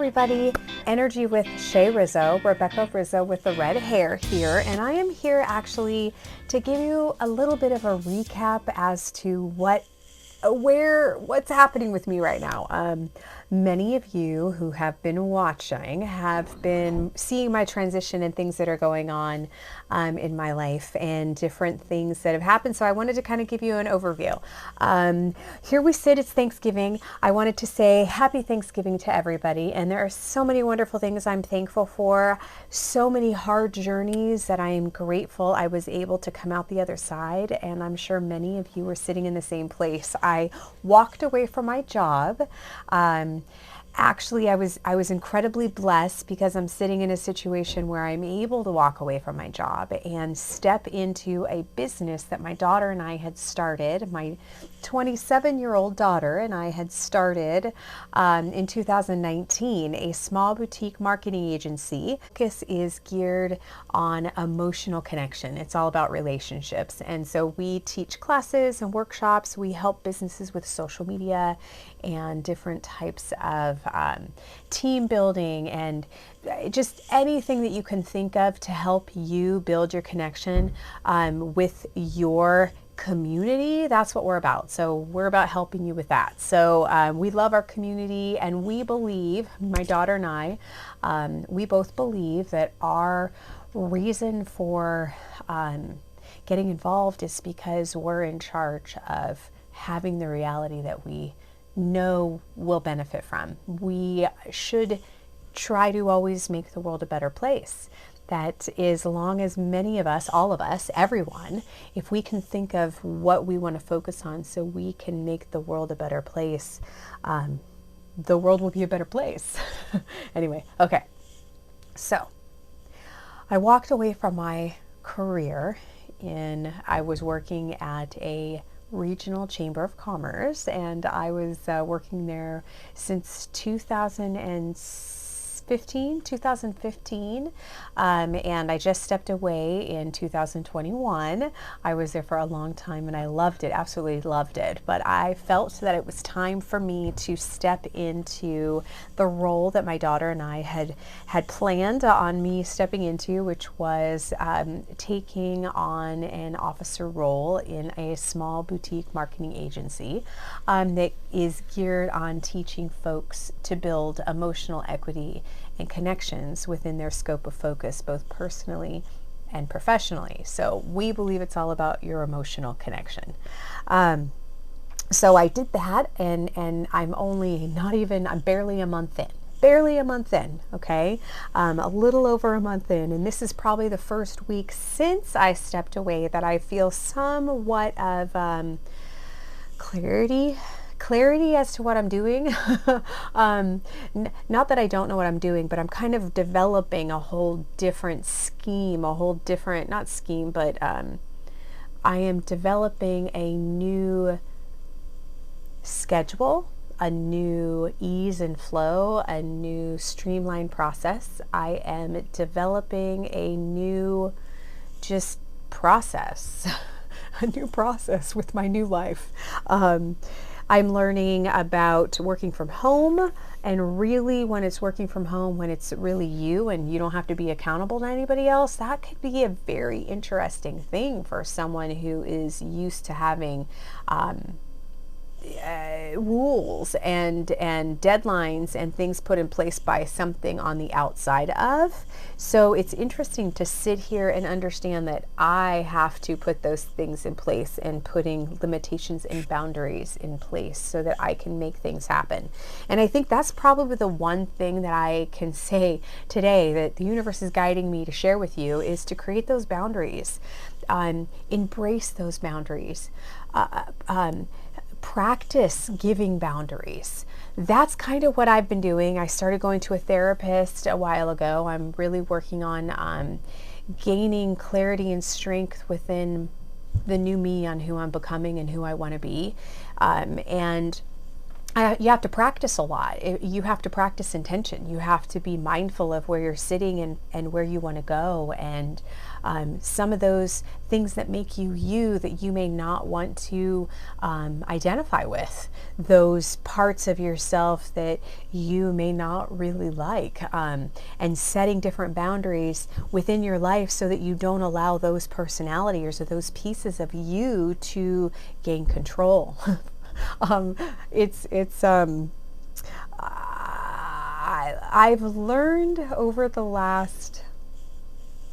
everybody. Energy with Shay Rizzo, Rebecca Rizzo with the red hair here, and I am here actually to give you a little bit of a recap as to what's happening with me right now. Many of you who have been watching have been seeing my transition and things that are going on in my life and different things that have happened. So I wanted to kind of give you an overview. Here we sit, it's Thanksgiving. I wanted to say happy Thanksgiving to everybody. And there are so many wonderful things I'm thankful for, so many hard journeys that I am grateful I was able to come out the other side. And I'm sure many of you were sitting in the same place. I walked away from my job. Actually, I was incredibly blessed because I'm sitting in a situation where I'm able to walk away from my job and step into a business that my daughter and I had started. My 27-year-old daughter and I had started in 2019, a small boutique marketing agency. Focus is geared on emotional connection. It's all about relationships. And so we teach classes and workshops. We help businesses with social media and different types of team building and just anything that you can think of to help you build your connection with your community. That's what we're about. So we're about helping you with that. So we love our community, and we believe, my daughter and I, we both believe that our reason for getting involved is because we're in charge of having the reality that we know we'll benefit from. We should try to always make the world a better place. That is, as long as many of us, all of us, everyone, if we can think of what we want to focus on so we can make the world a better place, the world will be a better place. Anyway, okay. So I walked away from my career I was working at a regional chamber of commerce, and I was working there since 2015, and I just stepped away in 2021. I was there for a long time and I loved it, absolutely loved it, but I felt that it was time for me to step into the role that my daughter and I had planned on me stepping into, which was taking on an officer role in a small boutique marketing agency that is geared on teaching folks to build emotional equity and connections within their scope of focus, both personally and professionally. So we believe it's all about your emotional connection. So I did that, and I'm barely a month in, okay? A little over a month in, and this is probably the first week since I stepped away that I feel somewhat of clarity as to what I'm doing. Not that I don't know what I'm doing, but I'm kind of developing a whole different scheme, I am developing a new schedule, a new ease and flow, a new streamlined process. I am developing a new process, a new process with my new life. I'm learning about working from home, and really when it's working from home, when it's really you and you don't have to be accountable to anybody else, that could be a very interesting thing for someone who is used to having rules and deadlines and things put in place by something on the outside of. So it's interesting to sit here and understand that I have to put those things in place and putting limitations and boundaries in place so that I can make things happen. And I think that's probably the one thing that I can say today that the universe is guiding me to share with you, is to create those boundaries, embrace those boundaries, practice giving boundaries. That's kind of what I've been doing. I started going to a therapist a while ago. I'm really working on gaining clarity and strength within the new me on who I'm becoming and who I want to be. And you have to practice a lot. You have to practice intention. You have to be mindful of where you're sitting and where you want to go. And some of those things that make you you that you may not want to identify with, those parts of yourself that you may not really like, and setting different boundaries within your life so that you don't allow those personalities or those pieces of you to gain control. I've learned over the last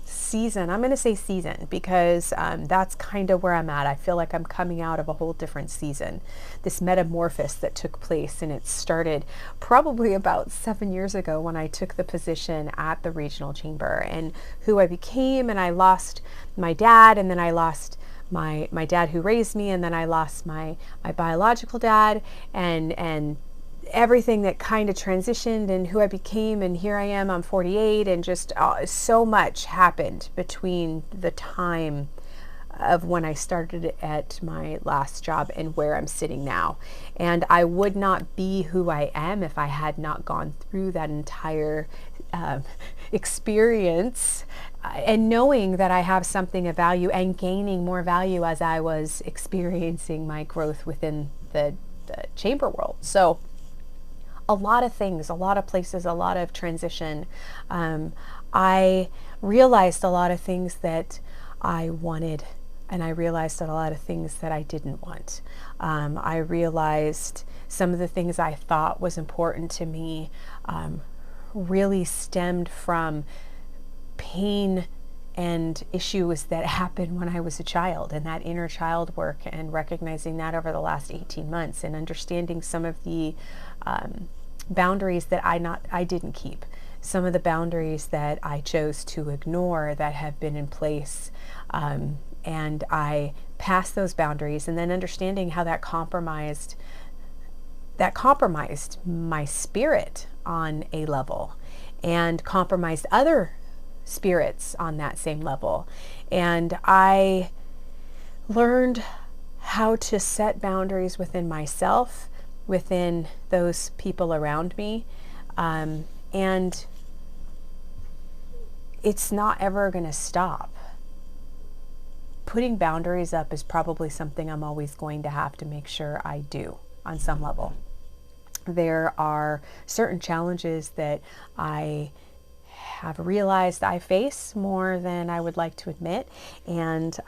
season, I'm going to say season because that's kind of where I'm at. I feel like I'm coming out of a whole different season, this metamorphosis that took place, and it started probably about 7 years ago when I took the position at the regional chamber, and who I became. And I lost my dad, and then I lost my dad who raised me, and then I lost my biological dad, and everything that kind of transitioned and who I became. And here I am, I'm 48, and just so much happened between the time of when I started at my last job and where I'm sitting now. And I would not be who I am if I had not gone through that entire experience, and knowing that I have something of value and gaining more value as I was experiencing my growth within the chamber world. So a lot of things, a lot of places, a lot of transition. I realized a lot of things that I wanted, and I realized a lot of things that I didn't want. I realized some of the things I thought was important to me really stemmed from pain and issues that happened when I was a child, and that inner child work, and recognizing that over the last 18 months, and understanding some of the boundaries that I didn't keep, some of the boundaries that I chose to ignore that have been in place, and I passed those boundaries, and then understanding how that compromised my spirit on a level, and compromised other spirits on that same level. And I learned how to set boundaries within myself, within those people around me, and it's not ever going to stop. Putting boundaries up is probably something I'm always going to have to make sure I do on some level. There are certain challenges that I have realized I face more than I would like to admit, and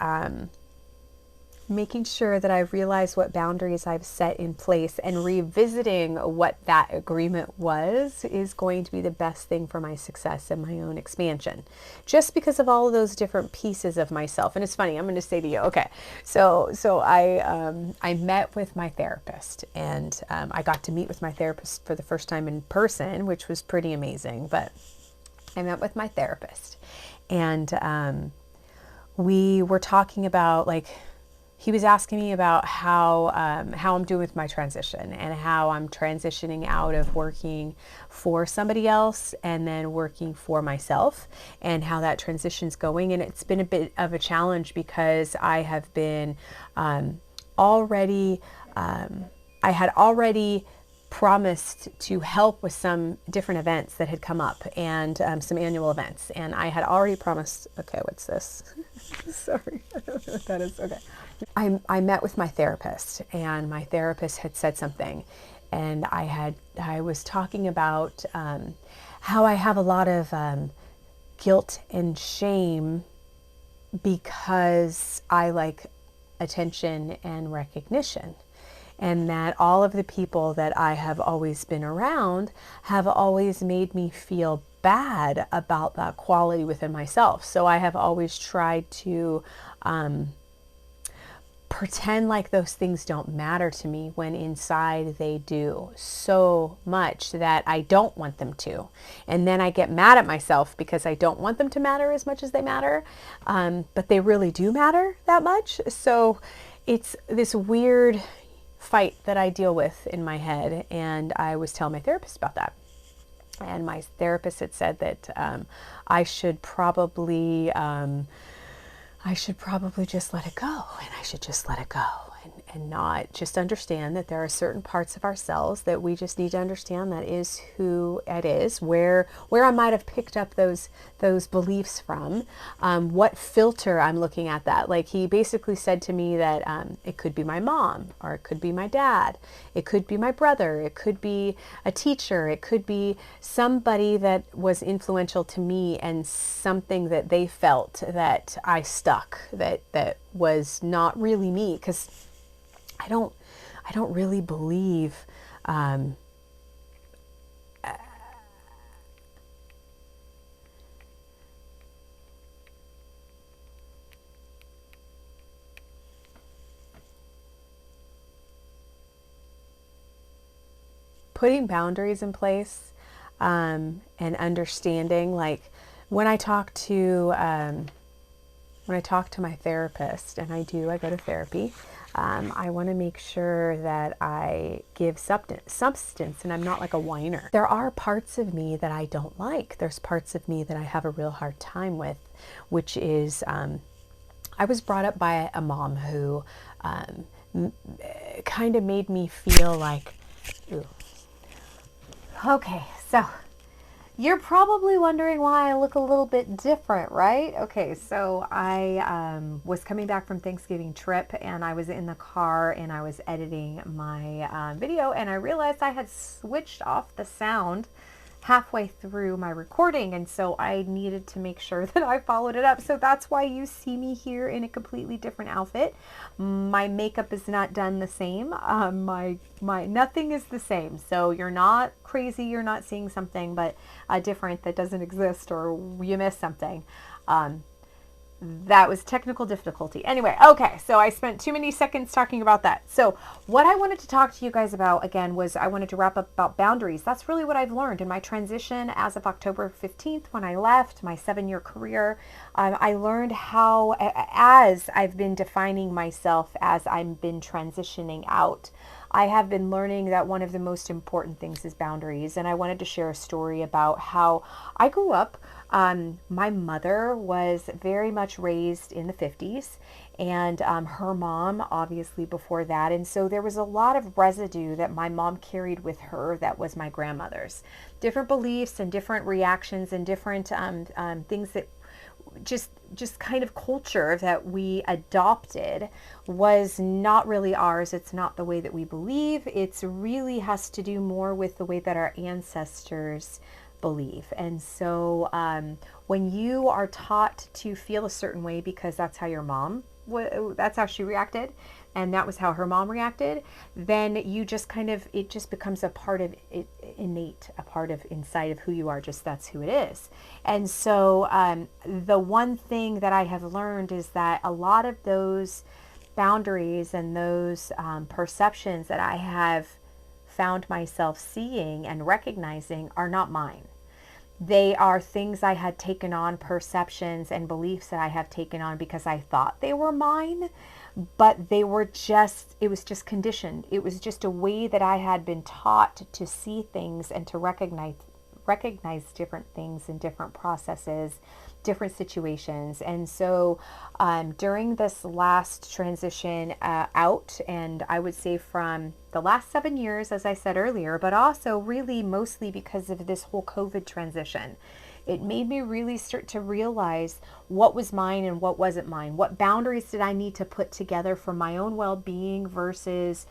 making sure that I realize what boundaries I've set in place and revisiting what that agreement was is going to be the best thing for my success and my own expansion, just because of all of those different pieces of myself. And it's funny, I'm going to say to you, okay, so I met with my therapist, and I got to meet with my therapist for the first time in person, which was pretty amazing. But I met with my therapist, and we were talking about, like, he was asking me about how I'm doing with my transition, and how I'm transitioning out of working for somebody else and then working for myself, and how that transition's going. And it's been a bit of a challenge because I have been I had already promised to help with some different events that had come up, and some annual events. And I had already promised, okay, what's this? Sorry, I don't know what that is. Okay. I met with my therapist, and my therapist had said something, and I was talking about how I have a lot of guilt and shame because I like attention and recognition, and that all of the people that I have always been around have always made me feel bad about that quality within myself. So I have always tried to pretend like those things don't matter to me, when inside they do so much that I don't want them to. And then I get mad at myself because I don't want them to matter as much as they matter. But they really do matter that much. So it's this weird fight that I deal with in my head. And I was telling my therapist about that. And my therapist had said that I should probably just let it go, and I should just let it go, cannot just understand that there are certain parts of ourselves that we just need to understand that is who it is, where I might have picked up those beliefs from, what filter I'm looking at that. Like he basically said to me that it could be my mom, or it could be my dad, it could be my brother, it could be a teacher, it could be somebody that was influential to me and something that they felt that I stuck, that was not really me, because I don't really believe putting boundaries in place, and understanding, like when I talk to my therapist, and I go to therapy, I want to make sure that I give substance, and I'm not like a whiner. There are parts of me that I don't like. There's parts of me that I have a real hard time with, which is, I was brought up by a mom who kind of made me feel like, ooh. Okay, so you're probably wondering why I look a little bit different, right? Okay, so I was coming back from Thanksgiving trip, and I was in the car and I was editing my video, and I realized I had switched off the sound halfway through my recording, and so I needed to make sure that I followed it up. So that's why you see me here in a completely different outfit. My makeup is not done the same. My nothing is the same. So you're not crazy. You're not seeing something but different that doesn't exist, or you missed something. That was technical difficulty. Anyway, okay, so I spent too many seconds talking about that. So what I wanted to talk to you guys about, again, was I wanted to wrap up about boundaries. That's really what I've learned in my transition as of October 15th when I left my 7-year career. I learned how, as I've been defining myself, as I've been transitioning out, I have been learning that one of the most important things is boundaries. And I wanted to share a story about how I grew up. My mother was very much raised in the 50s, and her mom obviously before that. And so there was a lot of residue that my mom carried with her that was my grandmother's. Different beliefs and different reactions and different things that just kind of culture that we adopted was not really ours. It's not the way that we believe. It's really has to do more with the way that our ancestors believe. And so when you are taught to feel a certain way because that's how your mom, that's how she reacted, and that was how her mom reacted, then you just kind of, it just becomes a part of it, innate, a part of inside of who you are, just that's who it is. And so the one thing that I have learned is that a lot of those boundaries and those perceptions that I have found myself seeing and recognizing are not mine. They are things I had taken on, perceptions and beliefs that I have taken on because I thought they were mine, but they were just, it was just conditioned. It was just a way that I had been taught to see things and to recognize different things and different processes, different situations. And so during this last transition out, and I would say from the last 7 years, as I said earlier, but also really mostly because of this whole COVID transition, it made me really start to realize what was mine and what wasn't mine. What boundaries did I need to put together for my own well-being versus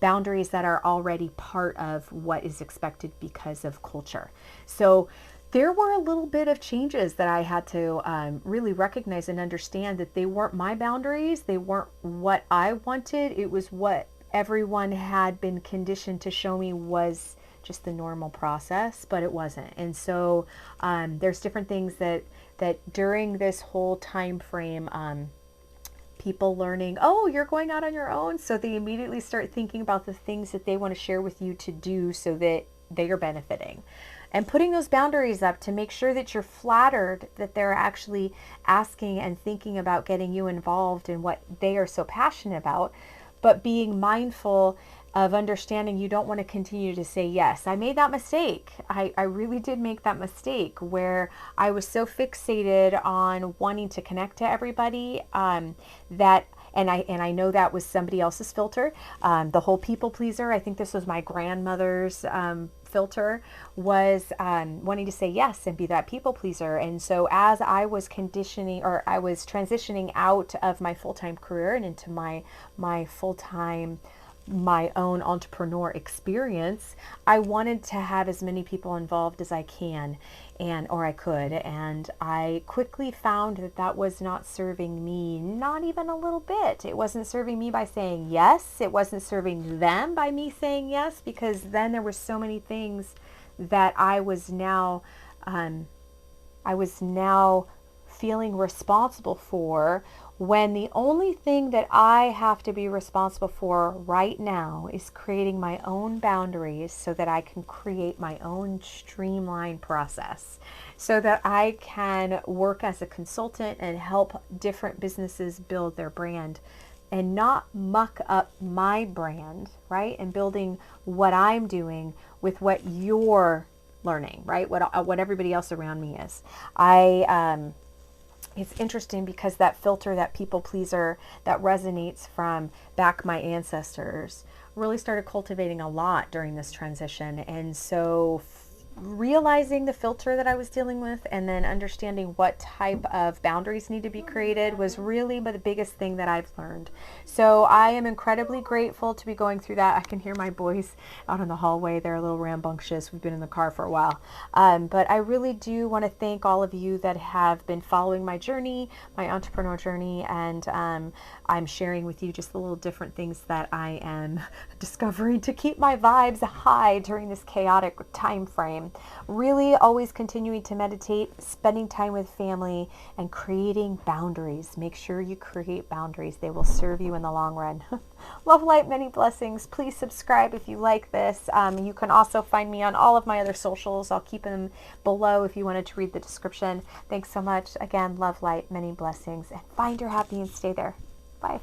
boundaries that are already part of what is expected because of culture. So there were a little bit of changes that I had to really recognize and understand that they weren't my boundaries. They weren't what I wanted. It was what everyone had been conditioned to show me was just the normal process, but it wasn't. And so there's different things that during this whole time frame, people learning, oh, you're going out on your own. So they immediately start thinking about the things that they want to share with you to do so that they are benefiting. And putting those boundaries up to make sure that you're flattered that they're actually asking and thinking about getting you involved in what they are so passionate about, but being mindful of understanding you don't want to continue to say yes. I made that mistake. I really did make that mistake where I was so fixated on wanting to connect to everybody that I know that was somebody else's filter. The whole people pleaser, I think this was my grandmother's filter, was wanting to say yes and be that people pleaser. And so as I was I was transitioning out of my full-time career and into my full-time, my own entrepreneur experience, I wanted to have as many people involved as I can or I could. And I quickly found that that was not serving me, not even a little bit. It wasn't serving me by saying yes. It wasn't serving them by me saying yes, because then there were so many things that I was now feeling responsible for, when the only thing that I have to be responsible for right now is creating my own boundaries so that I can create my own streamlined process, so that I can work as a consultant and help different businesses build their brand and not muck up my brand, right? And building what I'm doing with what you're learning, right? What everybody else around me is. It's interesting because that filter, that people pleaser that resonates from back my ancestors, really started cultivating a lot during this transition. And so realizing the filter that I was dealing with and then understanding what type of boundaries need to be created was really the biggest thing that I've learned. So I am incredibly grateful to be going through that. I can hear my boys out in the hallway. They're a little rambunctious. We've been in the car for a while. But I really do want to thank all of you that have been following my journey, my entrepreneur journey, and I'm sharing with you just the little different things that I am discovering to keep my vibes high during this chaotic time frame. Really always continuing to meditate, spending time with family, and creating boundaries. Make sure you create boundaries. They will serve you in the long run. Love, light, many blessings. Please subscribe if you like this. You can also find me on all of my other socials. I'll keep them below if you wanted to read the description. Thanks so much. Again, love, light, many blessings, and find your happy and stay there. Bye.